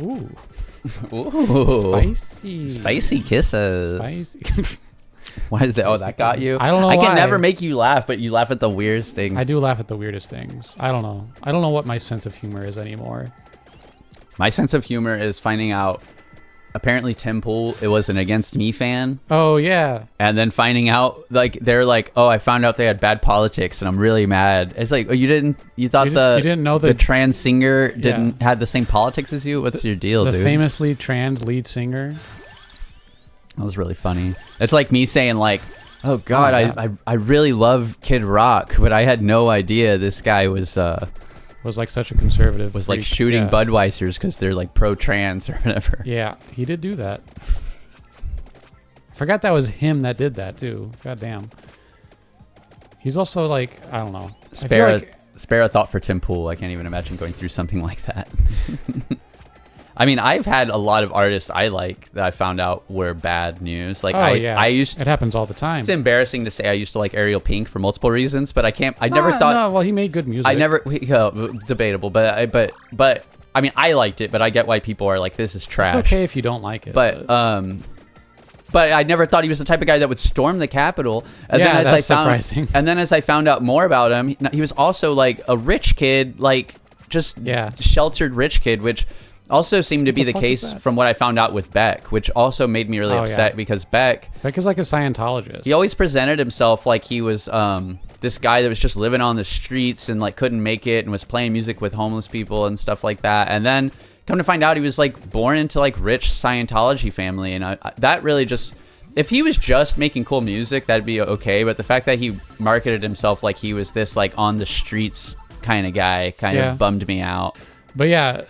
Ooh. Ooh. Spicy kisses. Spicy. Why is that? Oh, that got you? I don't know I can why. never make you laugh, but you laugh at the weirdest things. I do laugh at the weirdest things. I don't know. I don't know what my sense of humor is anymore. My sense of humor is finding out, apparently Tim Pool, it was an Against Me fan. Oh, yeah. And then finding out, like, they're like, oh, I found out they had bad politics and I'm really mad. It's like, oh, you thought you didn't know the trans singer didn't have the same politics as you? What's your deal, the dude? famously trans lead singer. That was really funny. It's like me saying, like, oh, God, I really love Kid Rock, but I had no idea this guy was like such a conservative. Was like freak. shooting Budweisers because they're like pro-trans or whatever. Yeah, he did do that. Forgot that was him that did that too. God damn. He's also like, I don't know. Spare a thought for Tim Pool. I can't even imagine going through something like that. I mean, I've had a lot of artists I like that I found out were bad news. Like, it happens all the time. It's embarrassing to say I used to like Ariel Pink for multiple reasons, but I never thought. No, well, he made good music. Debatable, but I mean, I liked it, but I get why people are like, this is trash. It's okay if you don't like it. But I never thought he was the type of guy that would storm the Capitol. And that's surprising. And then as I found out more about him, he was also like a rich kid, like just sheltered rich kid, which also seemed to be the case from what I found out with Beck, which also made me really upset because Beck is like a Scientologist. He always presented himself like he was this guy that was just living on the streets and like couldn't make it and was playing music with homeless people and stuff like that. And then come to find out, he was like born into like rich Scientology family, and that really just, if he was just making cool music, that'd be okay. But the fact that he marketed himself like he was this like on the streets kind of guy kind of bummed me out. But yeah,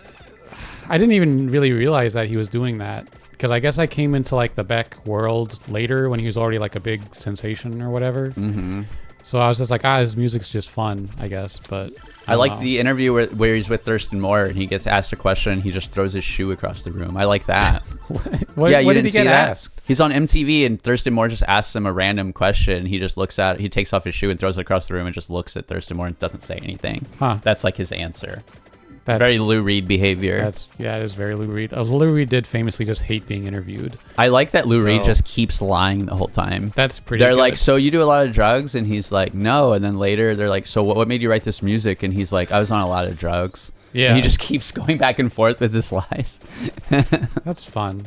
I didn't even really realize that he was doing that, because I guess I came into like the Beck world later when he was already like a big sensation or whatever. Mm-hmm. So I was just like, his music's just fun, I guess. But I like the interview where he's with Thurston Moore and he gets asked a question and he just throws his shoe across the room. I like that. What did he get asked? He's on MTV and Thurston Moore just asks him a random question. And he just he takes off his shoe and throws it across the room and just looks at Thurston Moore and doesn't say anything. Huh. That's like his answer. That's very Lou Reed behavior. It is very Lou Reed. Lou Reed did famously just hate being interviewed. I like that Lou Reed just keeps lying the whole time. That's pretty They're good. like, so you do a lot of drugs? And he's like, no. And then later they're like, so what made you write this music? And he's like, I was on a lot of drugs. Yeah. And he just keeps going back and forth with his lies. That's fun.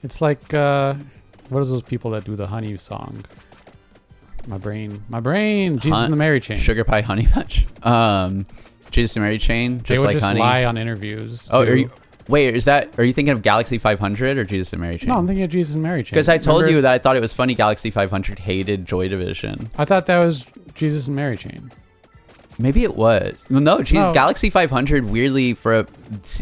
It's like, what are those people that do the Honey song? My brain. Jesus and the Mary Chain. Sugar Pie Honey Bunch. Jesus and Mary Chain, just they would like just Honey. Lie on interviews. Oh, are you thinking of Galaxy 500 or Jesus and Mary Chain? No, I'm thinking of Jesus and Mary Chain. Because I told you that I thought it was funny Galaxy 500 hated Joy Division. I thought that was Jesus and Mary Chain. Maybe it was. No, Galaxy 500 weirdly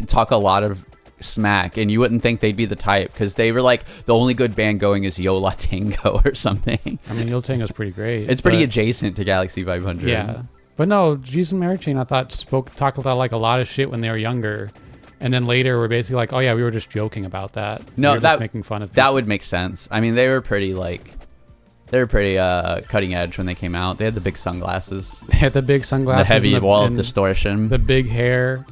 talk a lot of smack, and you wouldn't think they'd be the type, because they were like, the only good band going is Yo La Tengo or something. I mean, Yo La Tengo's pretty great. It's pretty adjacent to Galaxy 500. Yeah. But no, Jesus and Mary Chain, I thought talked about like a lot of shit when they were younger, and then later we're basically like, oh yeah, we were just joking about that. No, we were just making fun of people. That would make sense. I mean, they were pretty cutting edge when they came out. They had the big sunglasses. They had the big sunglasses. The heavy wall of distortion. The big hair.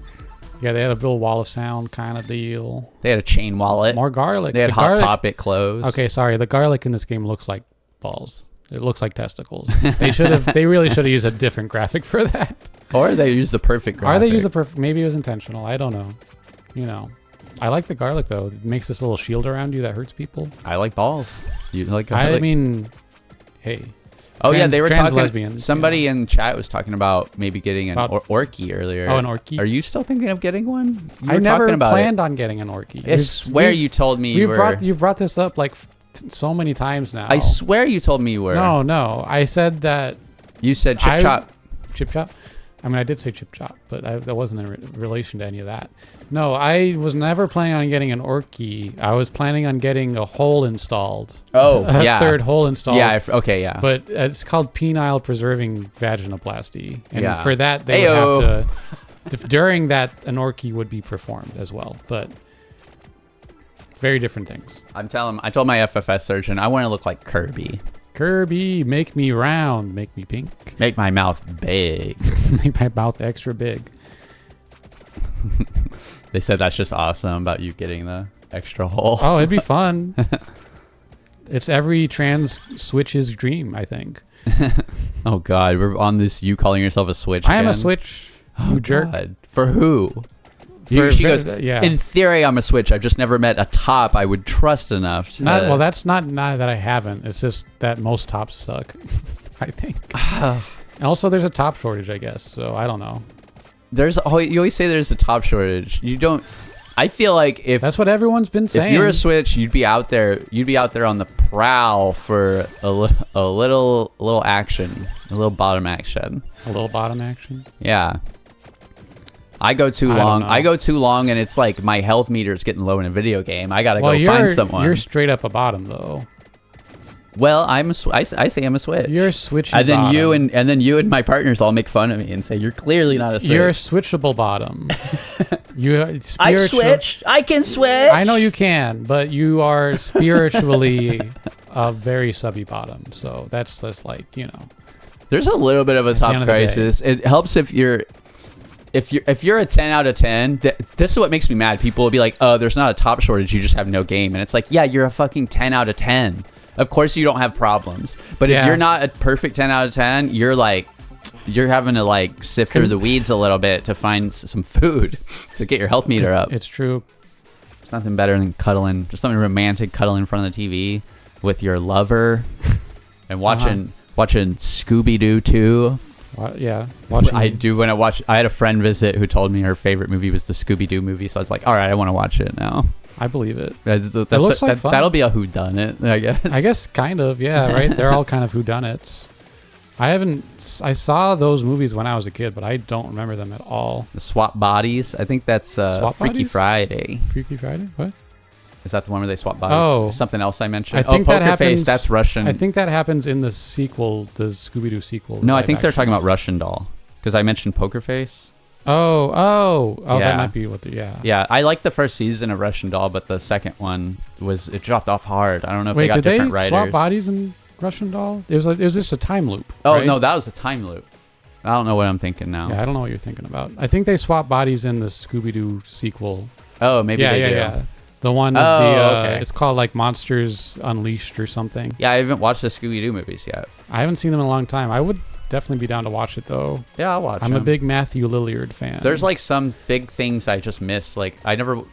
Yeah, they had a little wall of sound kind of deal. They had a chain wallet. More garlic. They had Hot Topic clothes. Okay, sorry. The garlic in this game looks like balls. It looks like testicles. They really should have used a different graphic for that. Or they used the perfect graphic. Or they used the perfect. Maybe it was intentional. I don't know. I like the garlic though. It makes this little shield around you that hurts people. I like balls. You like garlic? I mean, hey. Oh yeah, they were talking. Lesbians, somebody in chat was talking about maybe getting an Orky earlier. Oh, an Orky. Are you still thinking of getting one? I never planned on getting an Orky. I swear you told me you were. You brought this up like so many times now. I swear you told me you were. No. I said that. You said Chip Chop. Chip Chop? I mean, I did say Chip Chop, but that wasn't in relation to any of that. No, I was never planning on getting an Orky. I was planning on getting a hole installed. Oh, a third hole installed. Yeah, okay, yeah. But it's called penile preserving vaginoplasty. And for that, they would have to... During that, an Orky would be performed as well. But... very different things. I told my FFS surgeon, I want to look like Kirby. Kirby, make me round, make me pink. Make my mouth big. Make my mouth extra big. They said that's just awesome about you getting the extra hole. Oh, it'd be fun. It's every trans Switch's dream, I think. Oh God, we're on this. You calling yourself a Switch? I am a again? Switch. Oh, You jerk. God. For who? For- She goes, yeah. in theory, I'm a Switch. I've just never met a top I would trust enough. To, Well, that's not that I haven't. It's just that most tops suck. I think. Also, there's a top shortage, I guess. So I don't know. You always say there's a top shortage. You don't. I feel like if That's what everyone's been saying. if you're a Switch, you'd be out there. You'd be out there on the prowl for a little action, a little bottom action. A little bottom action. Yeah. I go too I don't long. know. I go too long, and it's like my health meter is getting low in a video game. I gotta go find someone. You're straight up a bottom though. Well, I say I'm a Switch. You're a switchy And then bottom. you and my partners all make fun of me and say you're clearly not a Switch. You're a switchable bottom. You I spiritual. switched. I can switch. I know you can, but you are spiritually a very subby bottom. So that's just like, you know. There's a little bit of a the top end of the day. crisis. It helps if you're a 10 out of 10. This is what makes me mad. People will be like, "Oh, there's not a top shortage. You just have no game." And it's like, "Yeah, you're a fucking 10 out of 10. Of course you don't have problems. But Yeah. if you're not a perfect 10 out of 10, you're having to like sift through the weeds a little bit to find some food to get your health meter up. It's true. It's nothing better than cuddling, just something romantic, cuddling in front of the TV with your lover and watching Scooby Doo 2. Yeah. Watching. I had a friend visit who told me her favorite movie was the Scooby Doo movie, so I was like, all right, I want to watch it now. I believe it. Looks like fun. That'll be a whodunit, I guess. I guess kind of, yeah, right? They're all kind of whodunits. I saw those movies when I was a kid, but I don't remember them at all. The Swap Bodies. I think that's Swap Freaky Bodies? Friday. Freaky Friday? What? Is that the one where they swap bodies? Oh. Something else I mentioned. I think Poker that happens. Face. That's Russian. I think that happens in the sequel, the Scooby-Doo sequel. No, I live think they're action. talking about Russian Doll because I mentioned Poker Face. Oh, Yeah. that might be what yeah. Yeah, I liked the first season of Russian Doll, but the second one it dropped off hard. I don't know if Wait, they got did they different writers. swap bodies in Russian Doll? It was just a time loop. Oh right? no, that was a time loop. I don't know what I'm thinking now. Yeah, I don't know what you're thinking about. I think they swap bodies in the Scooby-Doo sequel. Oh, maybe they do. Yeah. The one Oh, of the okay. it's called like Monsters Unleashed or something. Yeah, I haven't watched the Scooby Doo movies yet. I haven't seen them in a long time. I would definitely be down to watch it though. Yeah, I'll watch. I'm a them. big Matthew Lillard fan. There's like some big things I just missed. Like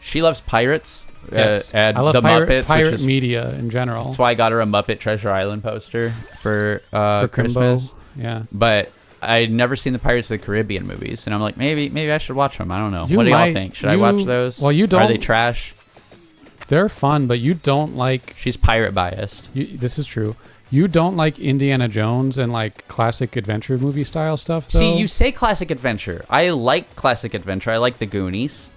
she loves pirates. Yes. And I love the Muppets, pirate which is media in general. that's why I got her a Muppet Treasure Island poster for for Christmas. Kimbo. Yeah. But I'd never seen the Pirates of the Caribbean movies, and I'm like, maybe I should watch them. I don't know. You What do y'all might- think? Should I watch those? well, you Are they don't- trash? They're fun, but you don't like She's pirate biased. this is true. You don't like Indiana Jones and like classic adventure movie style stuff though? See, you say classic adventure. I like classic adventure. I like the Goonies.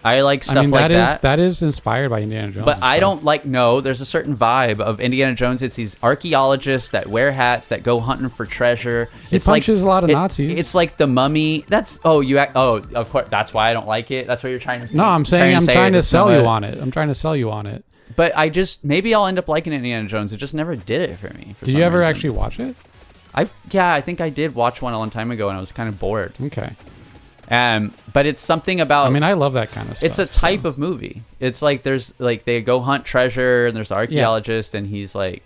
I like stuff like that. that is inspired by Indiana Jones. But and I stuff. don't like, no, there's a certain vibe of Indiana Jones. It's these archaeologists that wear hats that go hunting for treasure. He It's punches like, a lot of Nazis. It's like the Mummy. Of course, that's why I don't like it. That's what you're trying to No, I'm saying I'm say trying to it's sell not you a- on it. I'm trying to sell you on it. But maybe I'll end up liking Indiana Jones. It just never did it for me. Did you ever actually watch it? I think I did watch one a long time ago, and I was kind of bored. Okay. But it's something about. I mean, I love that kind of stuff. it's a type of movie. It's like there's like they go hunt treasure, and there's the archaeologist, and he's like.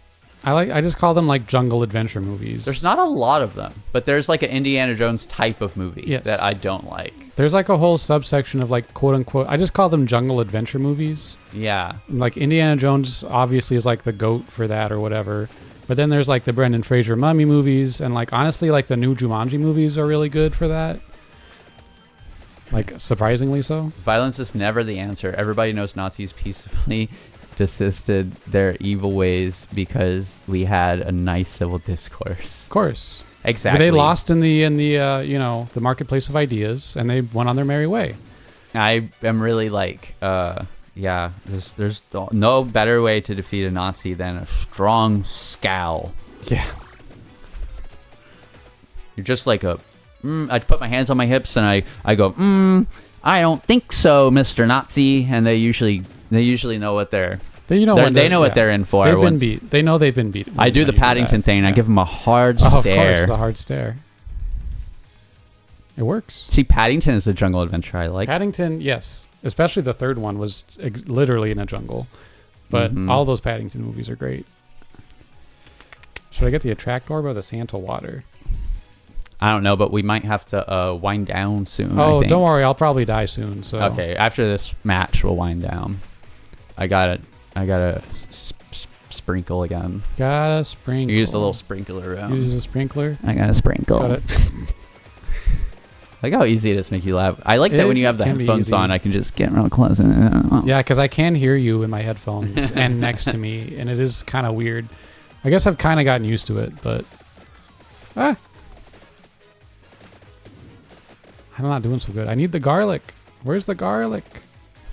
I just call them like jungle adventure movies. There's not a lot of them, but there's like an Indiana Jones type of movie Yes. that I don't like. There's like a whole subsection of like quote unquote. I just call them jungle adventure movies. Yeah. Like Indiana Jones obviously is like the goat for that or whatever. But then there's like the Brendan Fraser Mummy movies, and like honestly, like the new Jumanji movies are really good for that. Like surprisingly so. Violence is never the answer. Everybody knows Nazis peacefully desisted their evil ways because we had a nice civil discourse. Of course. Exactly. But they lost in the the marketplace of ideas, and they went on their merry way. I am really like, there's no better way to defeat a Nazi than a strong scowl. Yeah. You're just like I'd put my hands on my hips and I go, I don't think so, Mr. Nazi. And they usually know what they know what they're in for. They've been beat. They know they've been beat. I do the when you Paddington that. thing. Yeah. I give them a hard Oh, of stare. course, the hard stare. It works. See, Paddington is a jungle adventure I like. Paddington, yes. Especially the third one was literally in a jungle. But all those Paddington movies are great. Should I get the Attract Orb or the Santa Water? I don't know, but we might have to wind down soon. Oh, I think. don't worry. I'll probably die soon. So Okay, after this match, we'll wind down. I gotta sprinkle again. Gotta sprinkle. Use a little sprinkler around. Use a sprinkler. I gotta sprinkle. Got it. Like how easy it is to make you laugh. I like that when you have the can be headphones easy. on, I can just get real close. And, Yeah, because I can hear you in my headphones and next to me, and it is kind of weird. I guess I've kind of gotten used to it, but I'm not doing so good. I need the garlic. Where's the garlic?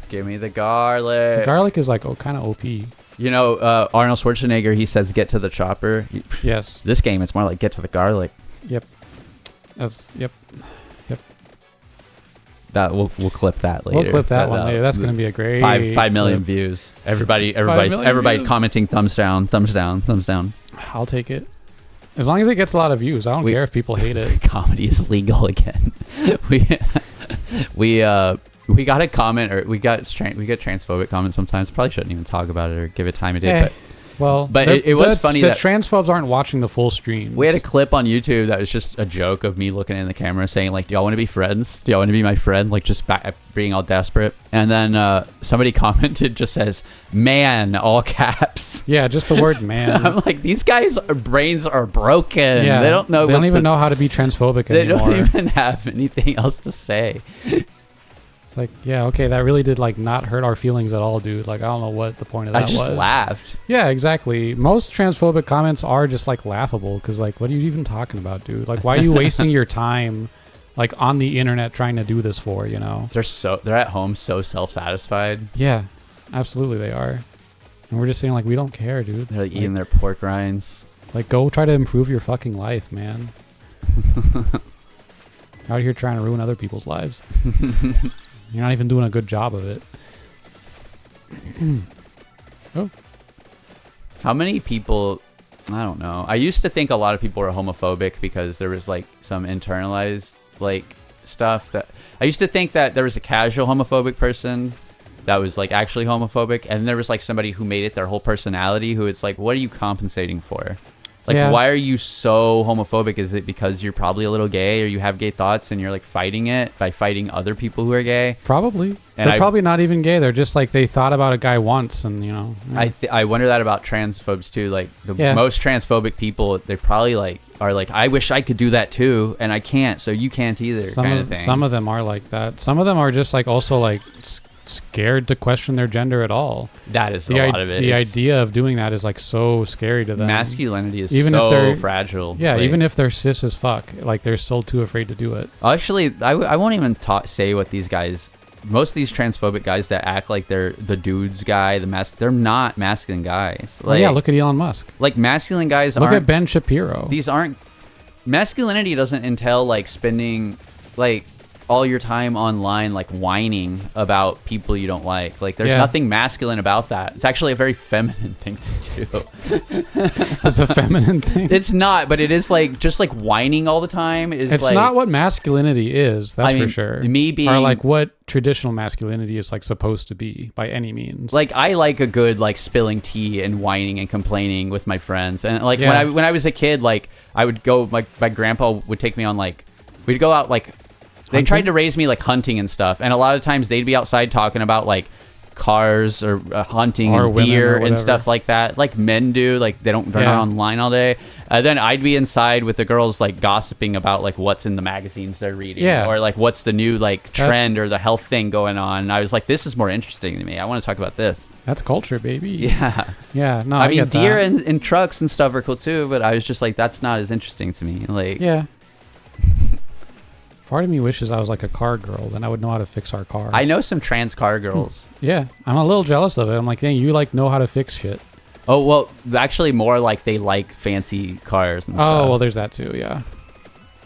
Give me the garlic. The garlic is like kind of OP. You know, Arnold Schwarzenegger, he says, "Get to the chopper." Yes. This game, it's more like "Get to the garlic." Yep. Yep. That we'll clip that later. We'll clip that one But, later. That's gonna be a great 5 million clip. views. Everybody views. commenting thumbs down, thumbs down, thumbs down. I'll take it. As long as it gets a lot of views, I don't care if people hate it. Comedy is legal again. we got a comment, or we get transphobic comments sometimes. Probably shouldn't even talk about it or give it time of day. But it was funny the that transphobes aren't watching the full stream. we had a clip on YouTube that was just a joke of me looking in the camera saying like, "Do y'all want to be friends? Do y'all want to be my friend?" Like just being all desperate. And then somebody commented, just says "man," all caps. Yeah, just the word "man." I'm like, these guys' brains are broken. Yeah, They don't know. They don't even know how to be transphobic They anymore. don't even have anything else to say. It's like, yeah, okay, that really did like not hurt our feelings at all, dude. Like, I don't know what the point of that was. I just laughed. Yeah, exactly. Most transphobic comments are just like laughable because, like, what are you even talking about, dude? Like, why are you wasting your time, like, on the internet trying to do this for? You know? They're at home so self-satisfied. Yeah, absolutely, they are. And we're just saying like, we don't care, dude. They're like eating their pork rinds. Like, go try to improve your fucking life, man. Out here trying to ruin other people's lives. You're not even doing a good job of it. Oh. How many people? I don't know. I used to think a lot of people were homophobic because there was like some internalized like stuff that I used to think that there was a casual homophobic person that was like actually homophobic, and there was like somebody who made it their whole personality who it's like, what are you compensating for? Like, Yeah. why are you so homophobic? Is it because you're probably a little gay or you have gay thoughts and you're like fighting it by fighting other people who are gay? Probably. And They're probably not even gay. They're just like, they thought about a guy once and, you know. I wonder that about transphobes too. Like the Yeah. most transphobic people, they probably like are like, I wish I could do that too, and I can't, so you can't either. Kind of thing. Some of them are like that. Some of them are just like also like scared to question their gender at all. That is The, a lot of it. the It's- idea of doing that is like so scary to them. masculinity is Even if so they're- fragile. Yeah, Like, even if they're cis as fuck, like they're still too afraid to do it. actually, I won't even say what these guys. Most of these transphobic guys that act like they're the dudes guy, they're not masculine guys. Well, yeah, look at Elon Musk. like masculine guys. Look aren't, at Ben Shapiro. These aren't masculinity. Doesn't entail like spending like all your time online like whining about people you don't like. Like there's Yeah. nothing masculine about that. It's actually a very feminine thing to do. It's a feminine thing. It's not, but it is like just like whining all the time is It's like, not what masculinity is, that's I mean, for sure. me being- or like what traditional masculinity is like supposed to be by any means. like I like a good like spilling tea and whining and complaining with my friends. And like Yeah. when I was a kid, like I would go, my grandpa would take me on like, we'd go out like, they Hunting? tried to raise me like hunting and stuff. And a lot of times they'd be outside talking about like cars or hunting Or and women deer or and whatever. stuff like that. Like men do, like they're Yeah. not online all day. Then I'd be inside with the girls like gossiping about like what's in the magazines they're reading, Yeah. or like what's the new like trend or the health thing going on. And I was like, this is more interesting to me. I want to talk about this. that's culture, baby. Yeah. Yeah, no, I I mean, get deer that. and trucks and stuff are cool too, but I was just like, that's not as interesting to me. Like, Yeah. Part of me wishes I was like a car girl, then I would know how to fix our car. I know some trans car girls. Yeah, I'm a little jealous of it. I'm like, dang, you like know how to fix shit. Oh, well, actually more like they like fancy cars and stuff. Oh, well, there's that too, yeah.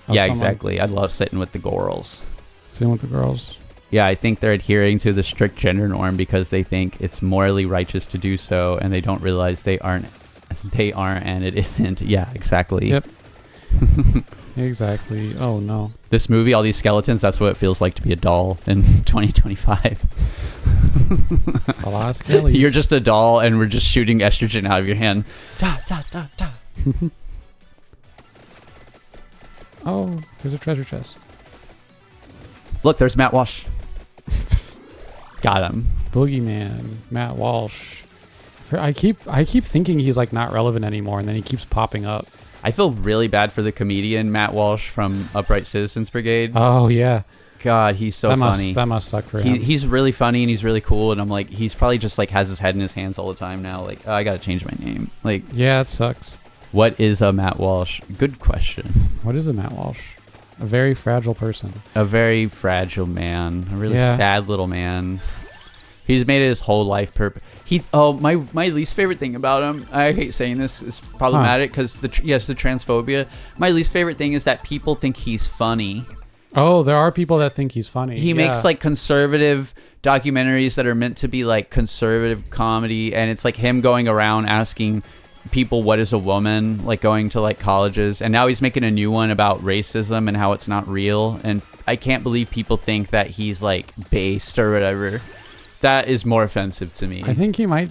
yeah, Someone exactly. I love sitting with the girls. Sitting with the girls. Yeah, I think they're adhering to the strict gender norm because they think it's morally righteous to do so, and they don't realize they aren't, and it isn't. Yeah, exactly. Yep. Exactly. Oh no. This movie, all these skeletons, that's what it feels like to be a doll in 2025. It's a lot of skellies. You're just a doll, and we're just shooting estrogen out of your hand. Da, da, da, da. Oh, there's a treasure chest. Look, there's Matt Walsh. Got him. Boogeyman, Matt Walsh. I keep thinking he's like not relevant anymore, and then he keeps popping up. I feel really bad for the comedian Matt Walsh from Upright Citizens Brigade. Oh yeah. God, he's so funny. That must suck for him. He's really funny and he's really cool, and I'm like, he's probably just like has his head in his hands all the time now. Like, oh, I gotta change my name. Like, Yeah, it sucks. what is a Matt Walsh? Good question. What is a Matt Walsh? A very fragile person. A very fragile man. A really Yeah. sad little man. He's made it his whole life my least favorite thing about him, I hate saying this, is problematic because the transphobia. My least favorite thing is that people think he's funny. Oh, there are people that think he's funny. He Yeah. makes like conservative documentaries that are meant to be like conservative comedy, and it's like him going around asking people what is a woman, like going to like colleges, and now he's making a new one about racism and how it's not real, and I can't believe people think that he's like based or whatever. That is more offensive to me. I think he might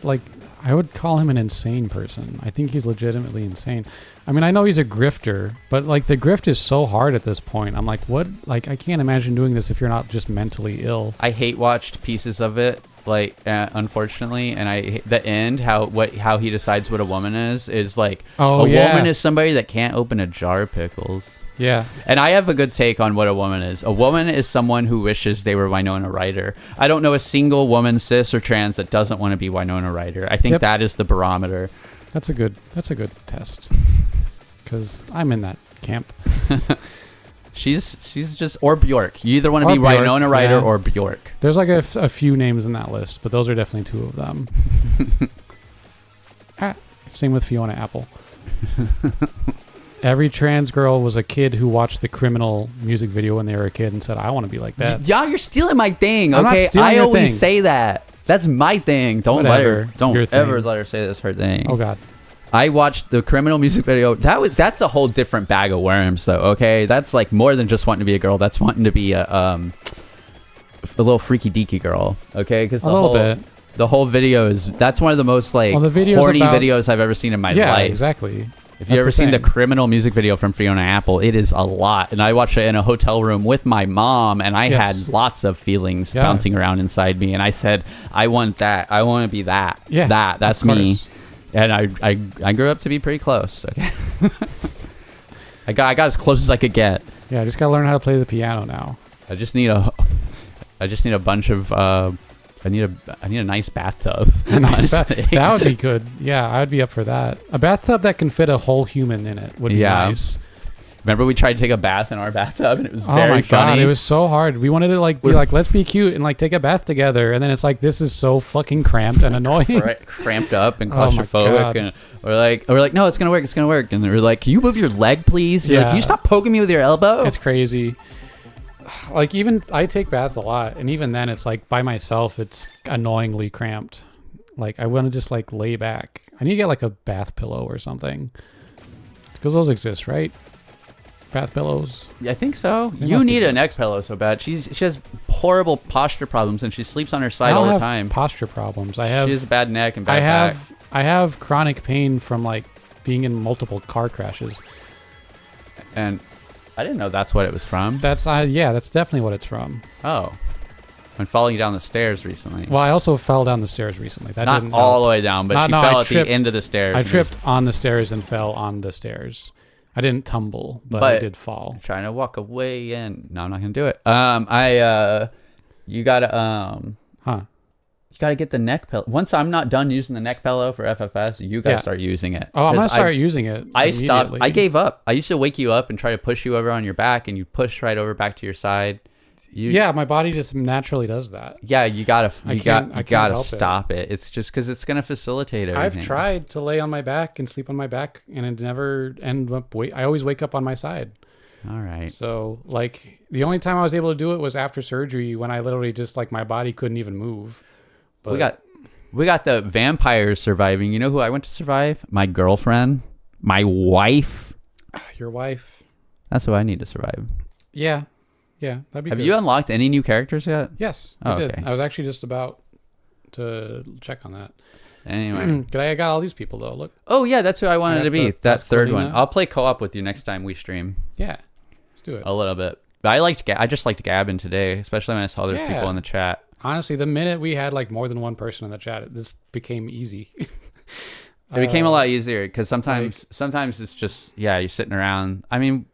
I would call him an insane person. I think he's legitimately insane. I mean, I know he's a grifter, but like the grift is so hard at this point. I'm like, what? Like, I can't imagine doing this if you're not just mentally ill. I hate watched pieces of it, like unfortunately, and the end how he decides what a woman is like a woman is somebody that can't open a jar of pickles. Yeah. And I have a good take on what a woman is. A woman is someone who wishes they were Winona Ryder. I don't know a single woman, cis or trans, that doesn't want to be Winona Ryder. I think that is the barometer. That's a good test. Because I'm in that camp. She's just, or Bjork. You either want to Or be Bjork, Winona Ryder yeah. or Bjork. There's like a few names in that list, but those are definitely two of them. Same with Fiona Apple. Every trans girl was a kid who watched the Criminal music video when they were a kid and said, I want to be like that. Yeah, you're stealing my thing. I'm not Okay, stealing I your always thing. say that. That's my thing. Don't Whatever, don't your ever thing. let her say that's her thing. Oh, God. I watched the Criminal music video. That's a whole different bag of worms, though. Okay, that's like more than just wanting to be a girl. That's wanting to be a little freaky deaky girl. Okay, because the whole video that's one of the most like the video's horny about- videos I've ever seen in my Yeah, life. exactly. If you've ever seen the Criminal music video from Fiona Apple, it is a lot. And I watched it in a hotel room with my mom, and I had lots of feelings bouncing around inside me. And I said, I want that. I want to be that. Yeah, That's of me. course. And I grew up to be pretty close. Okay. I got as close as I could get. Yeah, I just got to learn how to play the piano now. I just need a bunch of I need a nice bathtub. That would be good. Yeah, I would be up for that. A bathtub that can fit a whole human in it would be nice. Remember we tried to take a bath in our bathtub, and it was Oh very my funny. God, it was so hard. We wanted to be like, let's be cute and like take a bath together, and then it's like, this is so fucking cramped and annoying. Cramped up and Oh my claustrophobic, God. and we're like, no, it's gonna work, and we're like, can you move your leg, please? You're like, can you stop poking me with your elbow? It's crazy. Like, even I take baths a lot, and even then, it's like by myself, it's annoyingly cramped. Like, I want to just like lay back. I need to get like a bath pillow or something, because those exist, right? Bath pillows. I think so. They You must need a exist. neck pillow so bad. She has horrible posture problems, and she sleeps on her I side don't all the have time. posture problems. She has a bad neck and bad back. I have chronic pain from like being in multiple car crashes. And I didn't know that's what it was from. That's that's definitely what it's from. Oh. I'm falling down the stairs recently. Well, I also fell down the stairs recently. That Not didn't all help. the way down, but she No, fell I at tripped. the end of the stairs. I and tripped on the stairs and fell on the stairs. I didn't tumble, but I did fall. Trying to walk away, and no, I'm not gonna do it. You gotta get the neck pillow. Once I'm not done using the neck pillow for FFS, you gotta start using it. Oh, I'm gonna 'Cause start using it. I stopped. immediately. I gave up. I used to wake you up and try to push you over on your back, and you push right over back to your side. Yeah, my body just naturally does that. Yeah, you gotta can't help stop it. It's just because it's gonna facilitate everything. I've tried to lay on my back and sleep on my back, and it never end up. I always wake up on my side. All right. So, like, the only time I was able to do it was after surgery, when I literally just like my body couldn't even move. But We got the vampires surviving. You know who I went to survive? My girlfriend, my wife. your wife. That's what I need to survive. Yeah. Yeah, that'd be Have good. you unlocked any new characters yet? Yes, Oh, I did. okay. I was actually just about to check on that. Anyway. I got all these people, though. Look. Oh, yeah, that's who I wanted got to be. the That third one. Pasqualina. I'll play co-op with you next time we stream. Yeah, let's do it. A little bit. But I just liked Gavin today, especially when I saw there's people in the chat. Honestly, the minute we had like more than one person in the chat, this became easy. It became a lot easier because sometimes it's just, you're sitting around. I mean,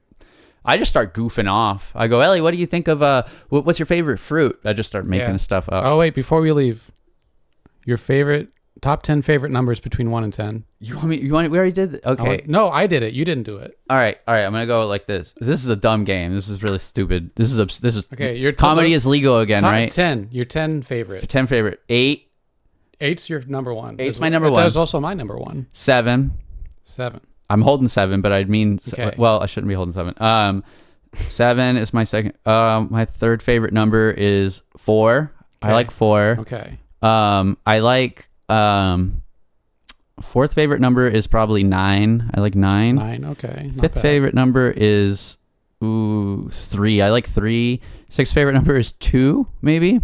I just start goofing off. I go, Ellie, what do you think of what's your favorite fruit? I just start making stuff up. Oh wait, before we leave, your top 10 favorite numbers between 1 and 10. You want me? We already did. Okay. No, I did it. You didn't do it. All right. I'm gonna go like this. This is a dumb game. This is really stupid. This is Okay. Your comedy is legal again, top right? 10. Your 10 favorite. 10 favorite. 8. 8's your number one. Eight's my number one. That was also my number one. 7. 7. I'm holding 7, but I mean, Okay. well, I shouldn't be holding 7. 7 is my second. My third favorite number is 4. Okay. I like 4. Okay. I like fourth favorite number is probably 9. I like 9. 9. Okay. Not Fifth bad. favorite number is 3. I like 3. Sixth favorite number is 2, maybe.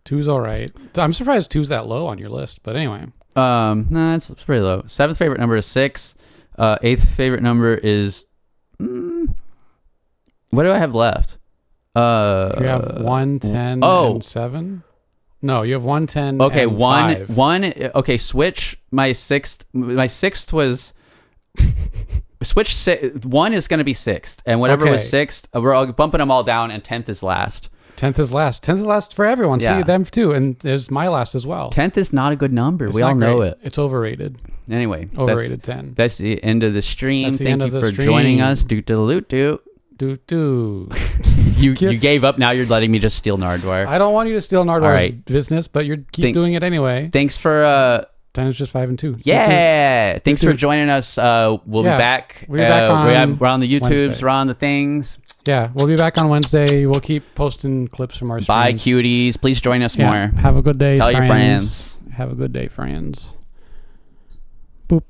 2's all right. I'm surprised 2's that low on your list, but anyway. Nah, it's pretty low. Seventh favorite number is 6. Eighth favorite number is what do I have left? You have 1, 10, and 7. No, you have 1, 10. Okay, and 1. 5. Okay, switch. My sixth was switch. 1 is going to be 6th, and whatever was 6th, we're all bumping them all down, and 10th is last. 10th is last. 10th is last for everyone. Yeah. See, them too. And there's my last as well. 10th is not a good number. It's We all not know great. it. It's overrated. Anyway, Overrated 10. That's the end of the stream. That's the Thank end you of the for stream. joining us. Doot. Do. You gave up. Now you're letting me just steal Nardwar. I don't want you to steal Nardwar's All right. business, but you keep doing it anyway. Thanks for 10 is just 5 and 2. yeah. Thanks for joining us. We'll be back. We'll be back on we're on the YouTubes. Wednesday. We're on the things. Yeah, we'll be back on Wednesday. We'll keep posting clips from our streams. Bye, cuties. Please join us more. Have a good day, Tell friends. your friends. Have a good day, friends. Boop.